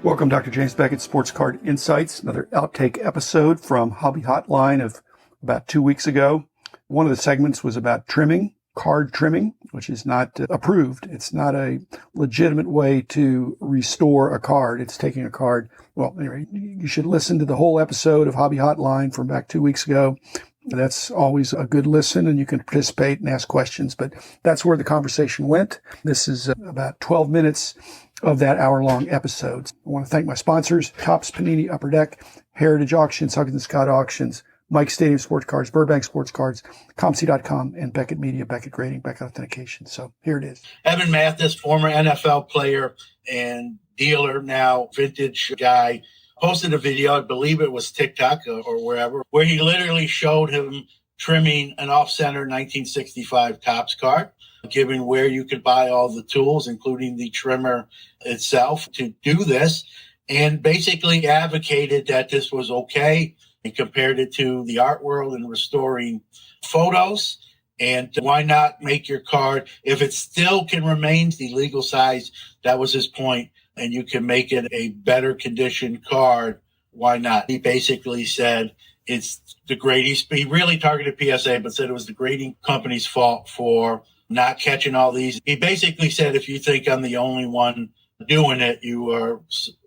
Welcome, Dr. James Beckett, Sports Card Insights, another outtake episode from Hobby Hotline of about 2 weeks ago. One of the segments was about trimming, card trimming, which is not approved. It's not a legitimate way to restore a card. It's taking a card. Well, anyway, you should listen to the whole episode of Hobby Hotline from back 2 weeks ago. That's always a good listen, and you can participate and ask questions, but that's where the conversation went. This is about 12 minutes of that hour-long episode. I want to thank my sponsors, Topps Panini Upper Deck, Heritage Auctions, Huggins & Scott Auctions, Mike Stadium Sports Cards, Burbank Sports Cards, ComC.com, and Beckett Media, Beckett Grading, Beckett Authentication. So here it is. Evan Mathis, former NFL player and dealer, now vintage guy, posted a video, I believe it was TikTok or wherever, where he literally showed him trimming an off-center 1965 Topps card, given where you could buy all the tools, including the trimmer itself, to do this, and basically advocated that this was okay and compared it to the art world and restoring photos. And why not make your card, if it still can remain the legal size, that was his point, and you can make it a better condition card, why not? He basically said it's the grading. He really targeted PSA, but said it was the grading company's fault for not catching all these. He basically said, if you think I'm the only one doing it, you are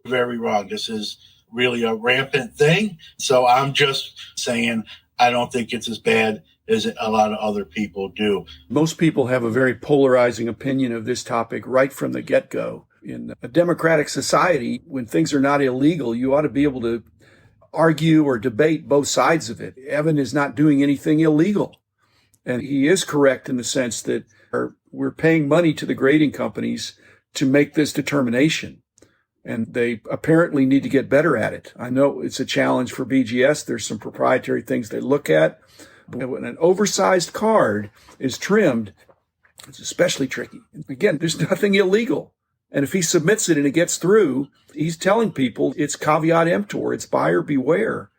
very wrong. This is really a rampant thing. So I'm just saying I don't think it's as bad as a lot of other people do. Most people have a very polarizing opinion of this topic right from the get-go. In a democratic society, when things are not illegal, you ought to be able to argue or debate both sides of it. Evan is not doing anything illegal. And he is correct in the sense that we're paying money to the grading companies to make this determination. And they apparently need to get better at it. I know it's a challenge for BGS. There's some proprietary things they look at. But when an oversized card is trimmed, it's especially tricky. Again, there's nothing illegal. And if he submits it and it gets through, he's telling people it's caveat emptor, it's buyer beware,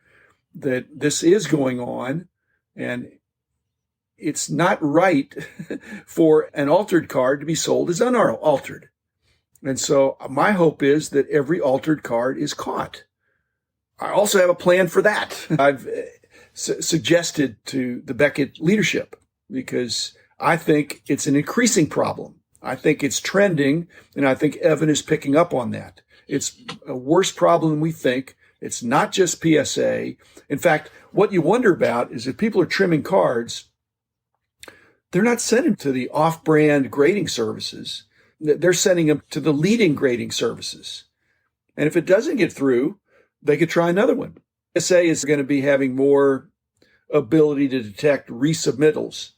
that this is going on. And it's not right for an altered card to be sold as unaltered. And so my hope is that every altered card is caught. I also have a plan for that. I've suggested to the Beckett leadership because I think it's an increasing problem. I think it's trending, and I think Evan is picking up on that. It's a worse problem than we think. It's not just PSA. In fact, what you wonder about is if people are trimming cards, they're not sending them to the off-brand grading services. They're sending them to the leading grading services. And if it doesn't get through, they could try another one. PSA is going to be having more ability to detect resubmittals.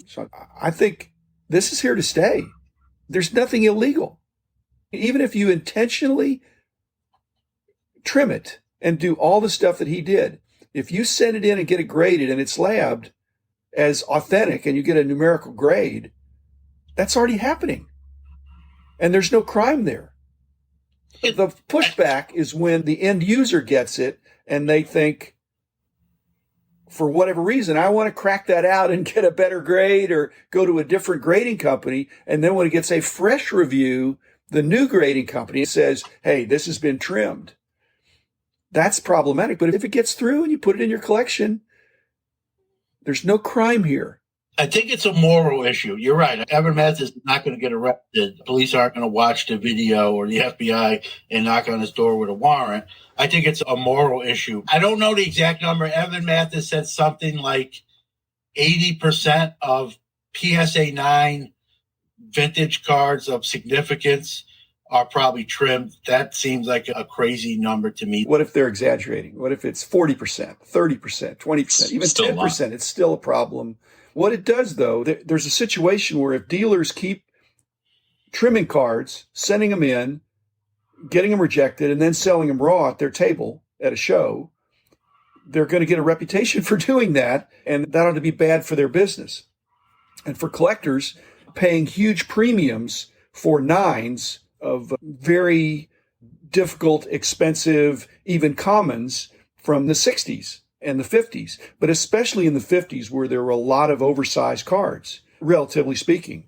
So I think this is here to stay. There's nothing illegal. Even if you intentionally trim it and do all the stuff that he did, if you send it in and get it graded and it's labbed as authentic and you get a numerical grade, that's already happening. And there's no crime there. The pushback is when the end user gets it and they think, for whatever reason, I want to crack that out and get a better grade or go to a different grading company. And then when it gets a fresh review, the new grading company says, hey, this has been trimmed. That's problematic. But if it gets through and you put it in your collection, there's no crime here. I think it's a moral issue. You're right. Evan Mathis is not going to get arrested. Police aren't going to watch the video or the FBI and knock on his door with a warrant. I think it's a moral issue. I don't know the exact number. Evan Mathis said something like 80% of PSA 9 vintage cards of significance are probably trimmed. That seems like a crazy number to me. What if they're exaggerating? What if it's 40%, 30%, 20%, even 10%? It's still a problem. What it does, though, there's a situation where if dealers keep trimming cards, sending them in, getting them rejected, and then selling them raw at their table at a show, they're going to get a reputation for doing that, and that ought to be bad for their business. And for collectors, paying huge premiums for nines of very difficult, expensive, even commons from the 60s and the 50s, but especially in the 50s where there were a lot of oversized cards, relatively speaking.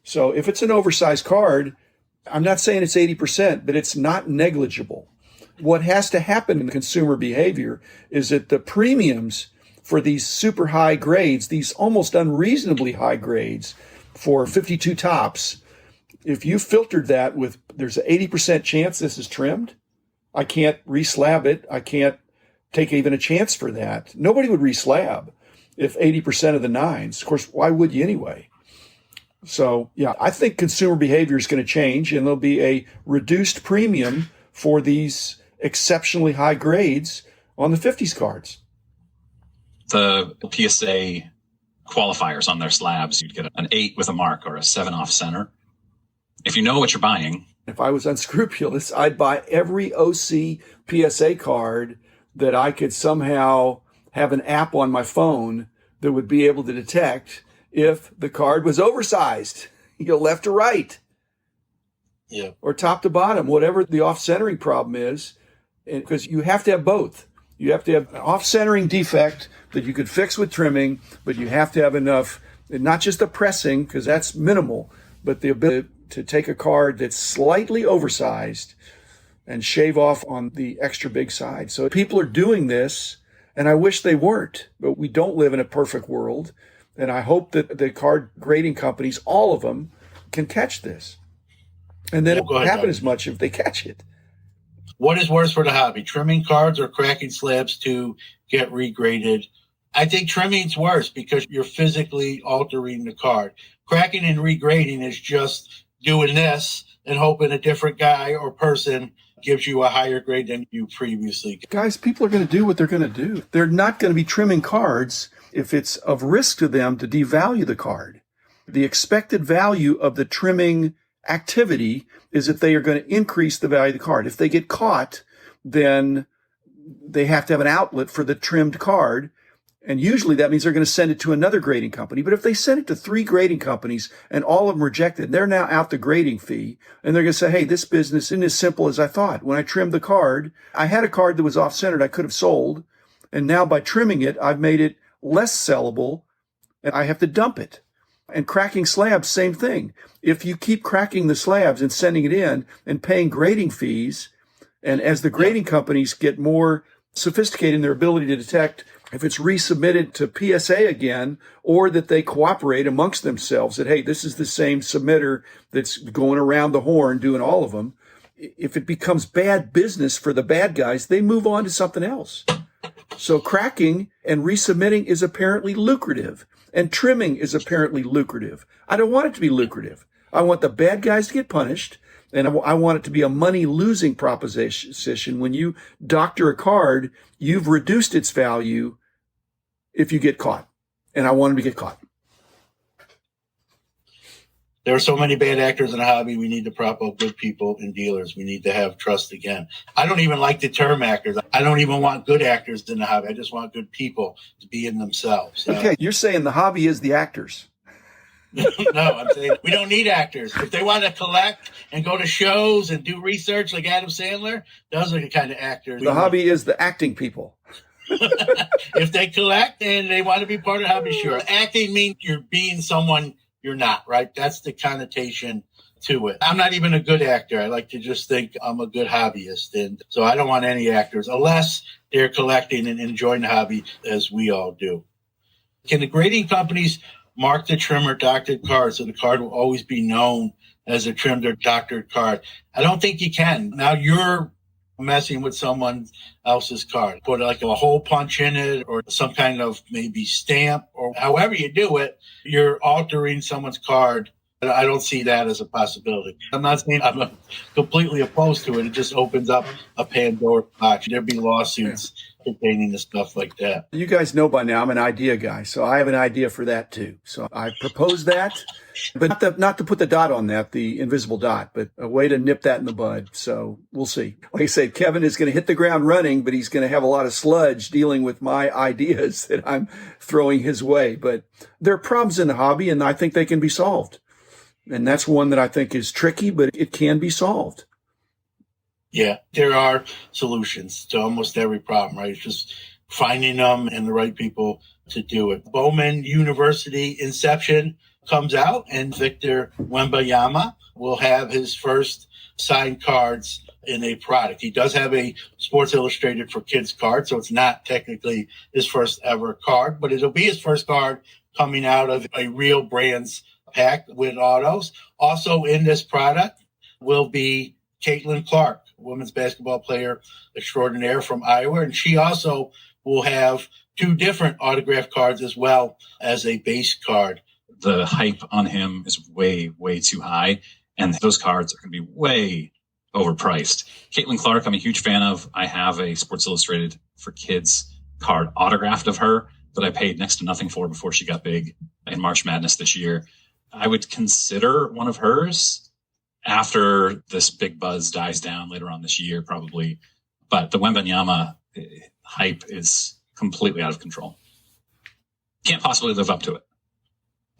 So if it's an oversized card, I'm not saying it's 80%, but it's not negligible. What has to happen in consumer behavior is that the premiums for these super high grades, these almost unreasonably high grades for 52 tops, if you filtered that with there's an 80% chance this is trimmed, I can't reslab it. I can't take even a chance for that. Nobody would reslab if 80% of the nines. Of course, why would you anyway? So, yeah, I think consumer behavior is going to change, and there'll be a reduced premium for these exceptionally high grades on the 50s cards. The PSA qualifiers on their slabs, you'd get an 8 with a mark or a 7 off center. If you know what you're buying. If I was unscrupulous, I'd buy every OC PSA card that I could somehow have an app on my phone that would be able to detect if the card was oversized, left to right, or top to bottom, whatever the off-centering problem is, because you have to have both. You have to have an off-centering defect that you could fix with trimming, but you have to have enough, not just the pressing, because that's minimal, but the ability to take a card that's slightly oversized and shave off on the extra big side. So people are doing this, and I wish they weren't, but we don't live in a perfect world. And I hope that the card grading companies, all of them, can catch this. And then it won't happen as much if they catch it. What is worse for the hobby, trimming cards or cracking slabs to get regraded? I think trimming's worse because you're physically altering the card. Cracking and regrading is just doing this and hoping a different guy or person gives you a higher grade than you previously got. Guys, people are going to do what they're going to do. They're not going to be trimming cards if it's of risk to them to devalue the card. The expected value of the trimming activity is that they are going to increase the value of the card. If they get caught, then they have to have an outlet for the trimmed card. And usually that means they're going to send it to another grading company. But if they send it to 3 grading companies and all of them rejected, they're now out the grading fee. And they're going to say, hey, this business isn't as simple as I thought. When I trimmed the card, I had a card that was off-centered I could have sold. And now by trimming it, I've made it less sellable and I have to dump it. And cracking slabs, same thing. If you keep cracking the slabs and sending it in and paying grading fees, and as the grading companies get more sophisticated in their ability to detect if it's resubmitted to PSA again, or that they cooperate amongst themselves that, hey, this is the same submitter that's going around the horn doing all of them. If it becomes bad business for the bad guys, they move on to something else. So cracking and resubmitting is apparently lucrative, and trimming is apparently lucrative. I don't want it to be lucrative. I want the bad guys to get punished, and I want it to be a money-losing proposition. When you doctor a card, you've reduced its value if you get caught, and I want them to get caught. There are so many bad actors in the hobby. We need to prop up good people and dealers. We need to have trust again. I don't even like the term actors. I don't even want good actors in the hobby. I just want good people to be in themselves. Okay, you're saying the hobby is the actors. No, I'm saying we don't need actors. If they want to collect and go to shows and do research like Adam Sandler, those are the kind of actors. The hobby is the acting people. If they collect and they want to be part of the hobby, sure. Acting means you're being someone you're not, right? That's the connotation to it. I'm not even a good actor. I like to just think I'm a good hobbyist. And so I don't want any actors unless they're collecting and enjoying the hobby as we all do. Can the grading companies mark the trim or doctored card so the card will always be known as a trimmed or doctored card? I don't think you can. Now you're messing with someone else's card. Put like a hole punch in it or some kind of maybe stamp or however you do it, you're altering someone's card. I don't see that as a possibility. I'm not saying I'm completely opposed to it. It just opens up a Pandora box. There'd be lawsuits containing the stuff like that. You guys know by now I'm an idea guy, so I have an idea for that too. So I propose that, but not to put the dot on that, the invisible dot, but a way to nip that in the bud. So we'll see. Like I said, Kevin is going to hit the ground running, but he's going to have a lot of sludge dealing with my ideas that I'm throwing his way. But there are problems in the hobby, and I think they can be solved. And that's one that I think is tricky, but it can be solved. Yeah, there are solutions to almost every problem, right? It's just finding them and the right people to do it. Bowman University Inception comes out, and Victor Wembanyama will have his first signed cards in a product. He does have a Sports Illustrated for Kids card, so it's not technically his first ever card, but it'll be his first card coming out of a real brands pack with autos. Also in this product will be Caitlin Clark, women's basketball player extraordinaire from Iowa, and she also will have 2 different autograph cards as well as a base card. The hype on him is way, way too high, and those cards are going to be way overpriced. Caitlin Clark, I'm a huge fan of. I have a Sports Illustrated for Kids card autographed of her that I paid next to nothing for before she got big in March Madness this year. I would consider one of hers after this big buzz dies down later on this year, probably. But the Wembanyama hype is completely out of control. Can't possibly live up to it.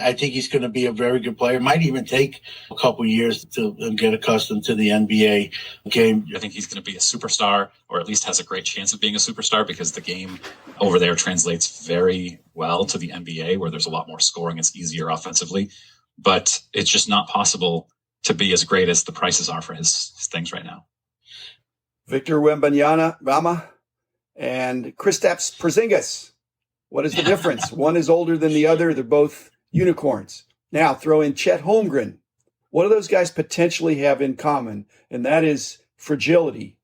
I think he's going to be a very good player. Might even take a couple years to get accustomed to the NBA game. I think he's going to be a superstar, or at least has a great chance of being a superstar, because the game over there translates very well to the NBA, where there's a lot more scoring. It's easier offensively, but it's just not possible to be as great as the prices are for his things right now. Victor Wembanyama and Kristaps Porzingis. What is the difference? One is older than the other. They're both unicorns. Now throw in Chet Holmgren. What do those guys potentially have in common? And that is fragility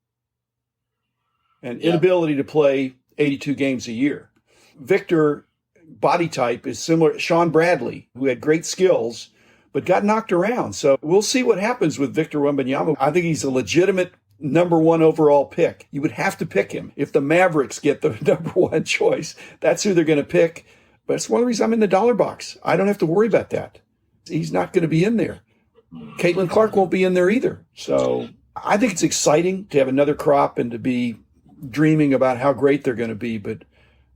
and inability to play 82 games a year. Victor, body type, is similar to Sean Bradley, who had great skills, but got knocked around. So we'll see what happens with Victor Wembanyama. I think he's a legitimate number 1 overall pick. You would have to pick him. If the Mavericks get the number 1 choice, that's who they're going to pick. But it's one of the reasons I'm in the dollar box. I don't have to worry about that. He's not going to be in there. Caitlin Clark won't be in there either. So I think it's exciting to have another crop and to be dreaming about how great they're going to be. But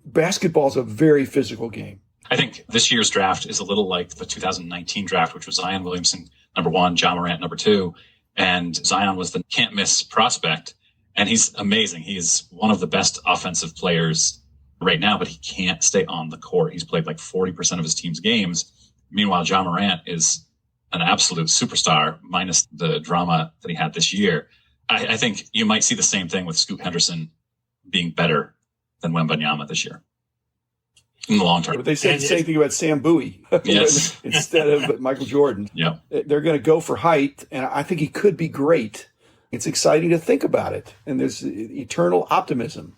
basketball is a very physical game. I think this year's draft is a little like the 2019 draft, which was Zion Williamson, number 1, Ja Morant, number 2. And Zion was the can't miss prospect. And he's amazing. He's one of the best offensive players right now, but he can't stay on the court. He's played like 40% of his team's games. Meanwhile, Ja Morant is an absolute superstar, minus the drama that he had this year. I think you might see the same thing with Scoot Henderson being better than Wembanyama this year in the long term. But they said the same thing about Sam Bowie yes. instead of Michael Jordan. Yeah. They're going to go for height, and I think he could be great. It's exciting to think about it, and there's eternal optimism.